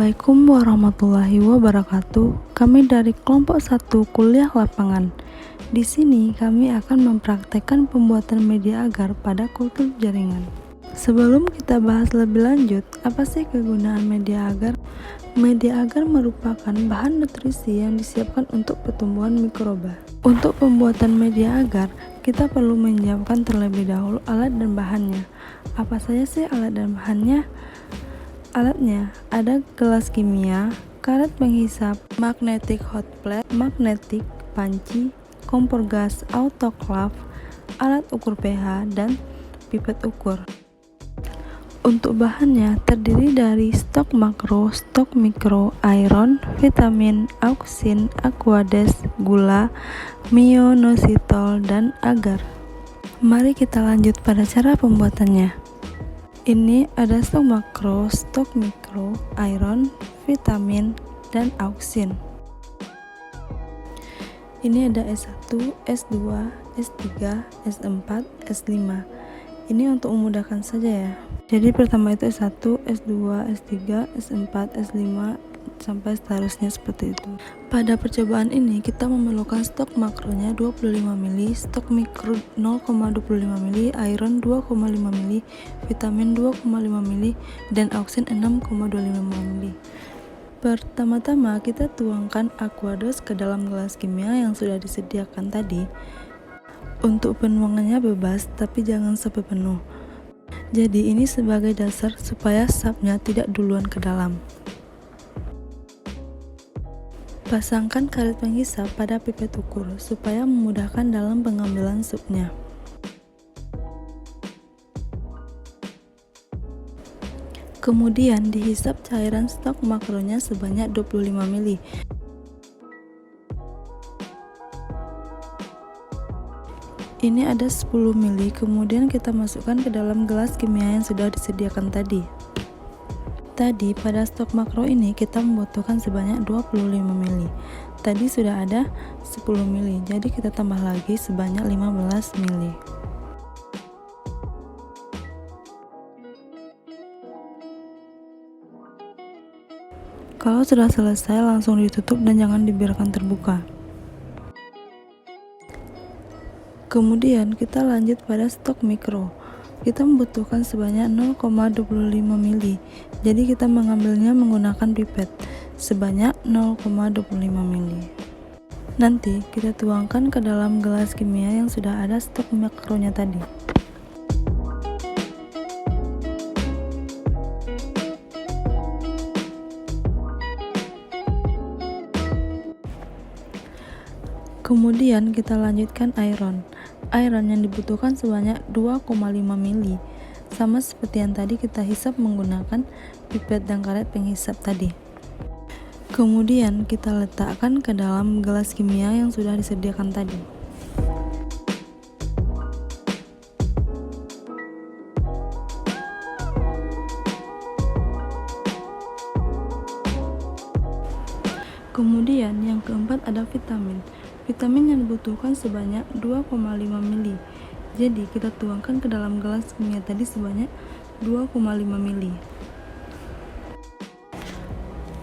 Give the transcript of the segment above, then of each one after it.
Assalamualaikum warahmatullahi wabarakatuh. Kami dari kelompok 1 kuliah lapangan. Di sini kami akan mempraktekkan pembuatan media agar pada kultur jaringan. Sebelum kita bahas lebih lanjut, apa sih kegunaan media agar? Media agar merupakan bahan nutrisi yang disiapkan untuk pertumbuhan mikroba. Untuk pembuatan media agar, kita perlu menyiapkan terlebih dahulu alat dan bahannya. Apa saja sih alat dan bahannya? Alatnya ada gelas kimia, karet penghisap, magnetic hot plate, magnetik, panci, kompor gas autoclave, alat ukur pH, dan pipet ukur. Untuk bahannya terdiri dari stok makro, stok mikro, iron, vitamin, auksin, aquades, gula, myoinositol, dan agar. Mari kita lanjut pada cara pembuatannya. Ini ada stok makro, stok mikro, iron, vitamin, dan auksin. Ini ada S1, S2, S3, S4, S5. Ini untuk memudahkan saja ya. Jadi pertama itu S1, S2, S3, S4, S5 sampai seterusnya seperti itu. Pada percobaan ini kita memerlukan stok makronya 25 ml, stok mikro 0,25 ml, iron 2,5 ml, vitamin 2,5 ml, dan auksin 6,25 ml. Pertama-tama kita tuangkan aqueous ke dalam gelas kimia yang sudah disediakan tadi. Untuk penuangannya bebas, tapi jangan sampai penuh. Jadi ini sebagai dasar supaya sapnya tidak duluan ke dalam. Pasangkan karet penghisap pada pipet ukur supaya memudahkan dalam pengambilan supnya. Kemudian dihisap cairan stok makronya sebanyak 25 ml. Ini ada 10 ml, kemudian kita masukkan ke dalam gelas kimia yang sudah disediakan tadi. Tadi pada stok makro ini kita membutuhkan sebanyak 25 ml. Tadi sudah ada 10 ml, jadi kita tambah lagi sebanyak 15 ml. Kalau sudah selesai langsung ditutup dan jangan dibiarkan terbuka. Kemudian kita lanjut pada stok mikro. Kita membutuhkan sebanyak 0,25 ml. Jadi kita mengambilnya menggunakan pipet sebanyak 0,25 ml. Nanti kita tuangkan ke dalam gelas kimia yang sudah ada stok makronya tadi. Kemudian kita lanjutkan iron. Iron yang dibutuhkan sebanyak 2,5 ml. Sama seperti yang tadi kita hisap menggunakan pipet dan karet penghisap tadi. Kemudian kita letakkan ke dalam gelas kimia yang sudah disediakan tadi. Kemudian yang keempat ada vitamin. Vitamin yang dibutuhkan sebanyak 2,5 ml. Jadi kita tuangkan ke dalam gelas kimia tadi sebanyak 2,5 ml.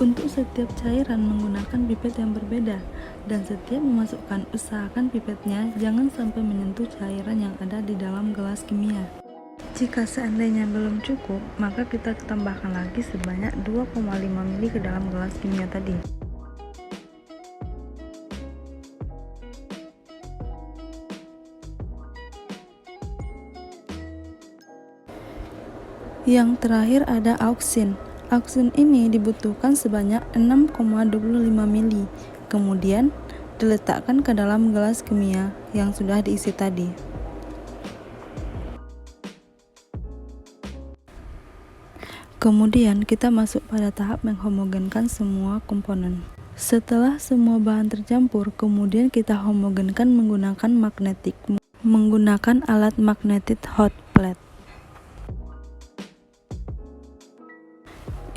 Untuk setiap cairan menggunakan pipet yang berbeda, dan setiap memasukkan usahakan pipetnya jangan sampai menyentuh cairan yang ada di dalam gelas kimia. Jika seandainya belum cukup, maka kita tambahkan lagi sebanyak 2,5 ml ke dalam gelas kimia tadi. Yang terakhir ada auksin. Auksin ini dibutuhkan sebanyak 6,25 ml. Kemudian diletakkan ke dalam gelas kimia yang sudah diisi tadi. Kemudian kita masuk pada tahap menghomogenkan semua komponen. Setelah semua bahan tercampur, kemudian kita homogenkan menggunakan alat magnetic hot plate.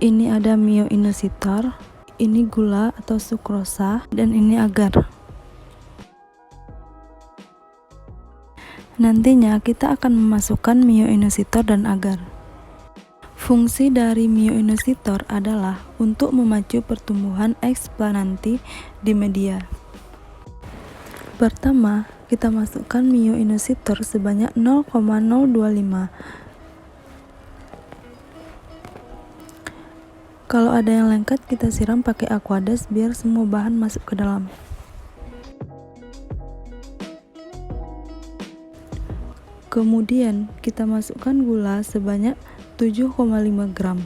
Ini ada myoinositol, ini gula atau sukrosa, dan ini agar. Nantinya kita akan memasukkan myoinositol dan agar. Fungsi dari myoinositour adalah untuk memacu pertumbuhan eksplananti di media. Pertama, kita masukkan myoinositour sebanyak 0,025. Kalau ada yang lengket, kita siram pakai Aquades biar semua bahan masuk ke dalam. Kemudian, kita masukkan gula sebanyak 7,5 gram.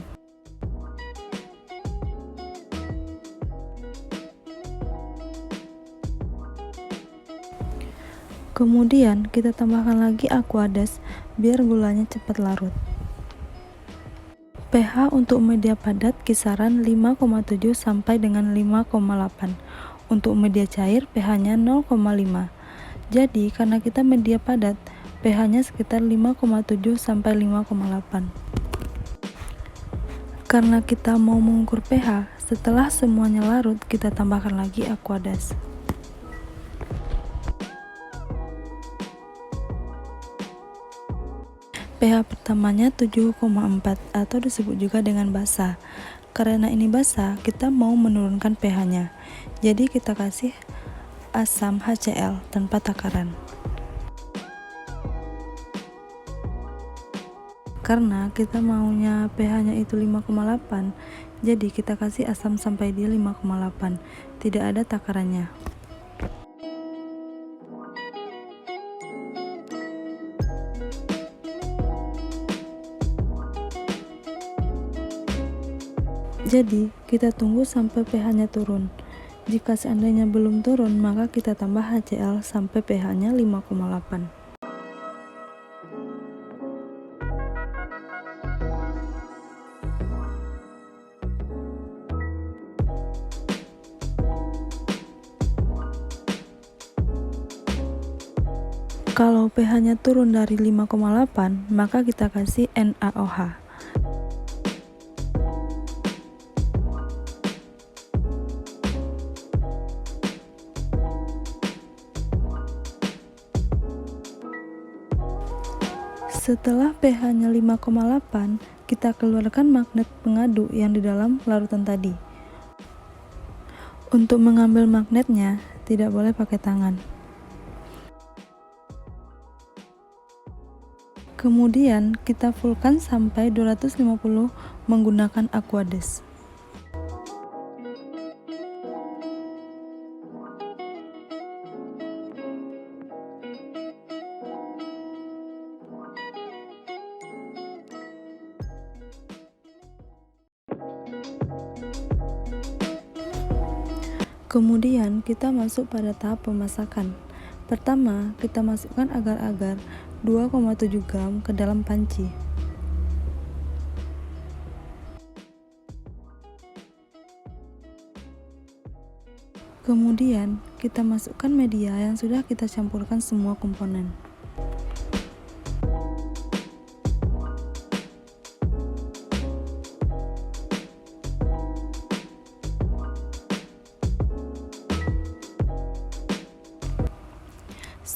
Kemudian, kita tambahkan lagi Aquades biar gulanya cepat larut. pH untuk media padat kisaran 5,7 sampai dengan 5,8. Untuk media cair pH-nya 0,5. Jadi, karena kita media padat, pH-nya sekitar 5,7 sampai 5,8. Karena kita mau mengukur pH, setelah semuanya larut, kita tambahkan lagi Aquades. pH pertamanya 7,4 atau disebut juga dengan basa. Karena ini basa, kita mau menurunkan pH-nya. Jadi kita kasih asam HCl tanpa takaran. Karena kita maunya pH-nya itu 5,8, jadi kita kasih asam sampai dia 5,8. Tidak ada takarannya. Jadi, kita tunggu sampai pH-nya turun. Jika seandainya belum turun, maka kita tambah HCl sampai pH-nya 5,8. Kalau pH-nya turun dari 5,8, maka kita kasih NaOH. Setelah pH-nya 5,8, kita keluarkan magnet pengadu yang di dalam larutan tadi. Untuk mengambil magnetnya, tidak boleh pakai tangan. Kemudian, kita fullkan sampai 250 menggunakan Aquades. Kemudian kita masuk pada tahap pemasakan. Pertama, kita masukkan agar-agar 2,7 gram ke dalam panci. Kemudian, kita masukkan media yang sudah kita campurkan semua komponen.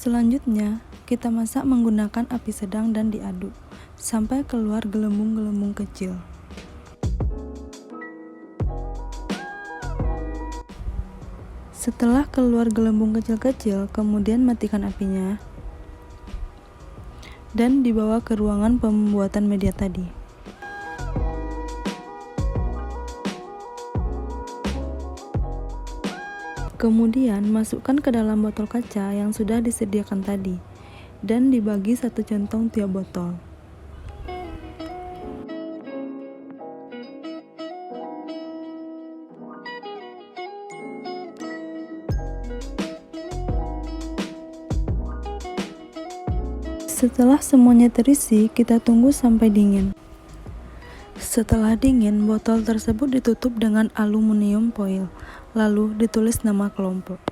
Selanjutnya, kita masak menggunakan api sedang dan diaduk sampai keluar gelembung-gelembung kecil. Setelah keluar gelembung kecil-kecil, kemudian matikan apinya dan dibawa ke ruangan pembuatan media tadi. Kemudian masukkan ke dalam botol kaca yang sudah disediakan tadi dan dibagi 1 centong tiap botol. Setelah semuanya terisi, kita tunggu sampai dingin. Setelah dingin, botol tersebut ditutup dengan aluminium foil, lalu ditulis nama kelompok.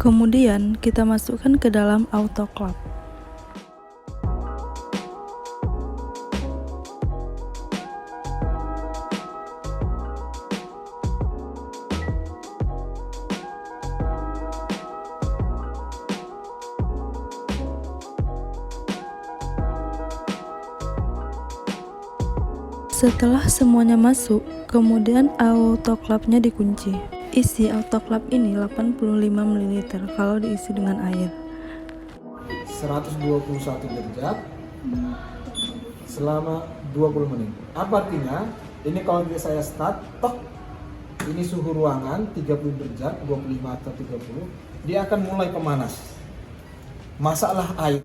Kemudian kita masukkan ke dalam autoclave. Setelah semuanya masuk, kemudian autoclave-nya dikunci. Isi autoclave ini 85 ml kalau diisi dengan air. 121 derajat selama 20 menit. Apa artinya? Ini kalau saya start, tok, ini suhu ruangan 30 derajat, 25 atau 30, dia akan mulai pemanas. Masaklah air.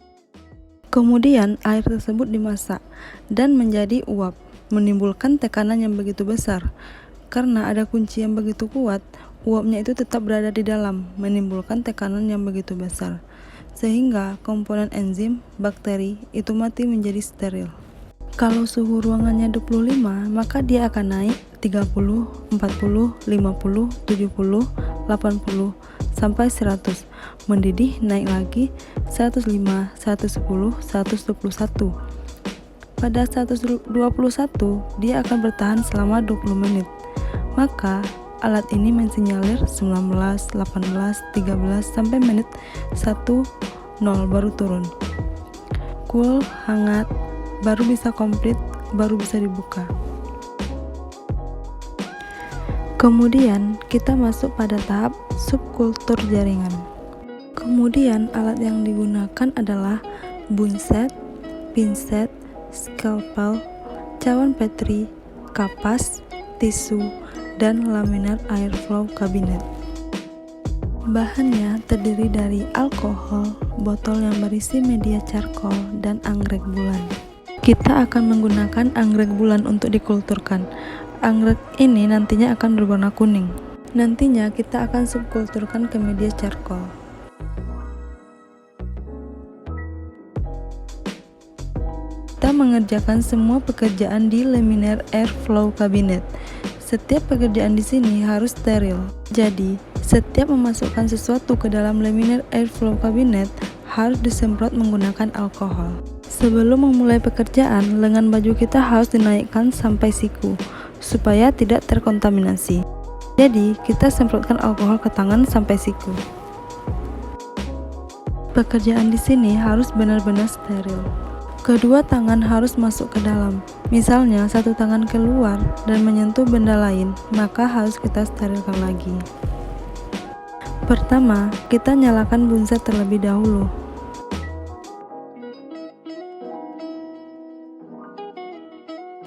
Kemudian air tersebut dimasak dan menjadi uap, menimbulkan tekanan yang begitu besar. Karena ada kunci yang begitu kuat, uapnya itu tetap berada di dalam, menimbulkan tekanan yang begitu besar. Sehingga komponen enzim, bakteri itu mati menjadi steril. Kalau suhu ruangannya 25, maka dia akan naik 30, 40, 50, 70, 80, sampai 100. Mendidih naik lagi 105, 110, 121. Pada 121, dia akan bertahan selama 20 menit. Maka, alat ini mensinyalir 19, 18, 13, sampai menit 10 baru turun. Cool, hangat, baru bisa komplit, baru bisa dibuka. Kemudian, kita masuk pada tahap subkultur jaringan. Kemudian, alat yang digunakan adalah bunset, pinset, scalpel, cawan Petri, kapas, tisu, dan laminar airflow cabinet. Bahannya terdiri dari alkohol, botol yang berisi media charcoal, dan anggrek bulan. Kita akan menggunakan anggrek bulan untuk dikulturkan. Anggrek ini nantinya akan berwarna kuning. Nantinya kita akan subkulturkan ke media charcoal. Kita mengerjakan semua pekerjaan di laminar airflow cabinet. Setiap pekerjaan di sini harus steril. Jadi, setiap memasukkan sesuatu ke dalam laminar airflow cabinet harus disemprot menggunakan alkohol. Sebelum memulai pekerjaan, lengan baju kita harus dinaikkan sampai siku supaya tidak terkontaminasi. Jadi, kita semprotkan alkohol ke tangan sampai siku. Pekerjaan di sini harus benar-benar steril. Kedua tangan harus masuk ke dalam. Misalnya, satu tangan keluar dan menyentuh benda lain, maka harus kita sterilkan lagi. Pertama, kita nyalakan bunset terlebih dahulu.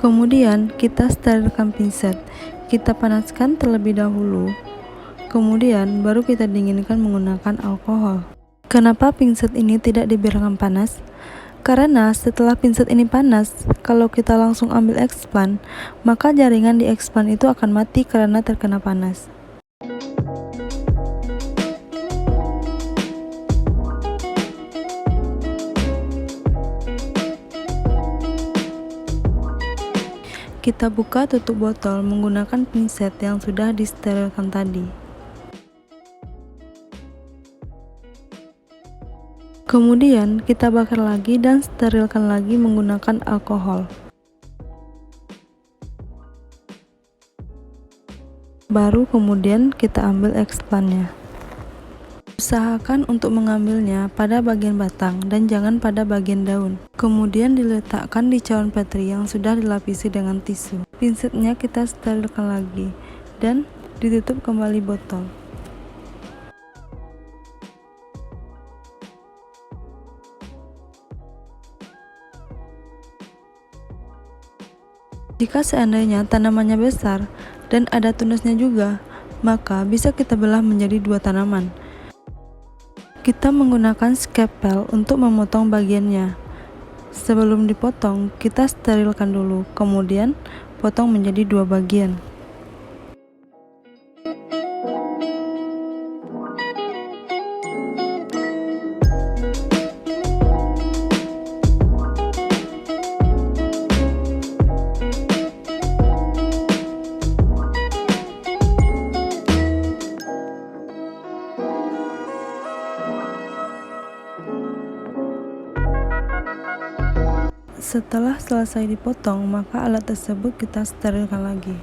Kemudian, kita sterilkan pinset. Kita panaskan terlebih dahulu. Kemudian, baru kita dinginkan menggunakan alkohol. Kenapa pinset ini tidak dibiarkan panas? Karena setelah pinset ini panas, kalau kita langsung ambil expand, maka jaringan di expand itu akan mati karena terkena panas. Kita buka tutup botol menggunakan pinset yang sudah disterilkan tadi. Kemudian kita bakar lagi dan sterilkan lagi menggunakan alkohol. Baru kemudian kita ambil expandnya. Usahakan untuk mengambilnya pada bagian batang dan jangan pada bagian daun. Kemudian diletakkan di cawan Petri yang sudah dilapisi dengan tisu. Pinsetnya kita sterilkan lagi dan ditutup kembali botol. Jika seandainya tanamannya besar dan ada tunasnya juga, maka bisa kita belah menjadi dua tanaman. Kita menggunakan scalpel untuk memotong bagiannya. Sebelum dipotong, kita sterilkan dulu, kemudian potong menjadi dua bagian. Setelah selesai dipotong, maka alat tersebut kita sterilkan lagi.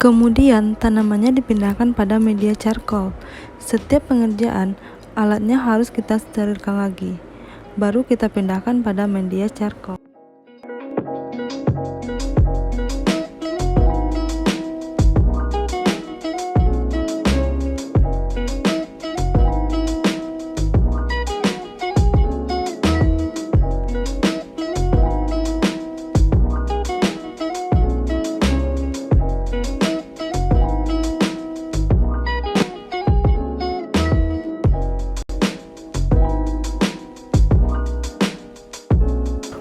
Kemudian tanamannya dipindahkan pada media charcoal. Setiap pengerjaan, alatnya harus kita sterilkan lagi. Baru kita pindahkan pada media charcoal.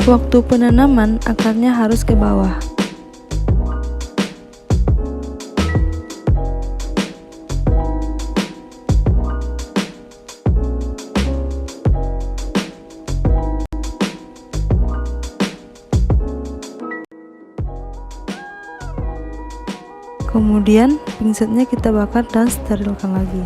Waktu penanaman, akarnya harus ke bawah. Kemudian, pinsetnya kita bakar dan sterilkan lagi.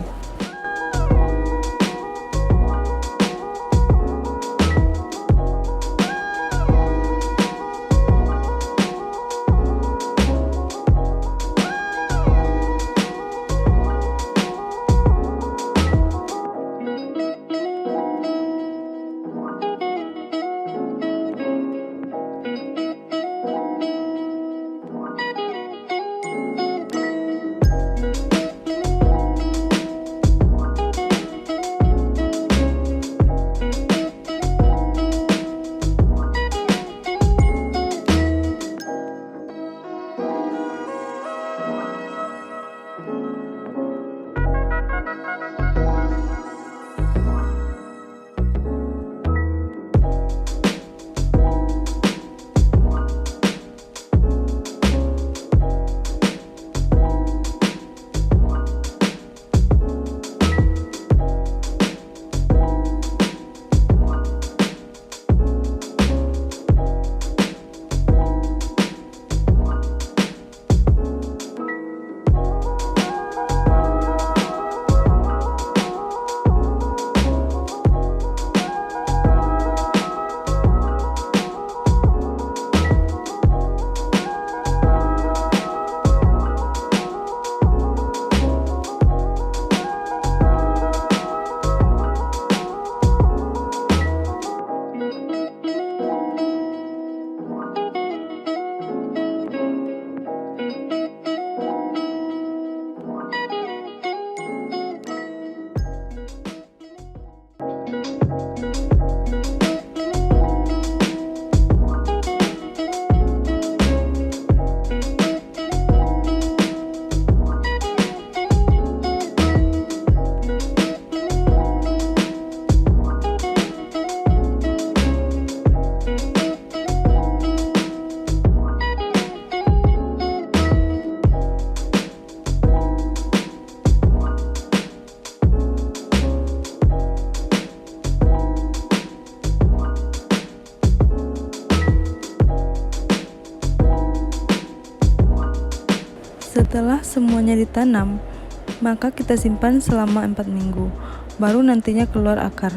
Setelah semuanya ditanam, maka kita simpan selama 4 minggu, baru nantinya keluar akar.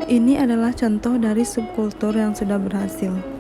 Ini adalah contoh dari subkultur yang sudah berhasil.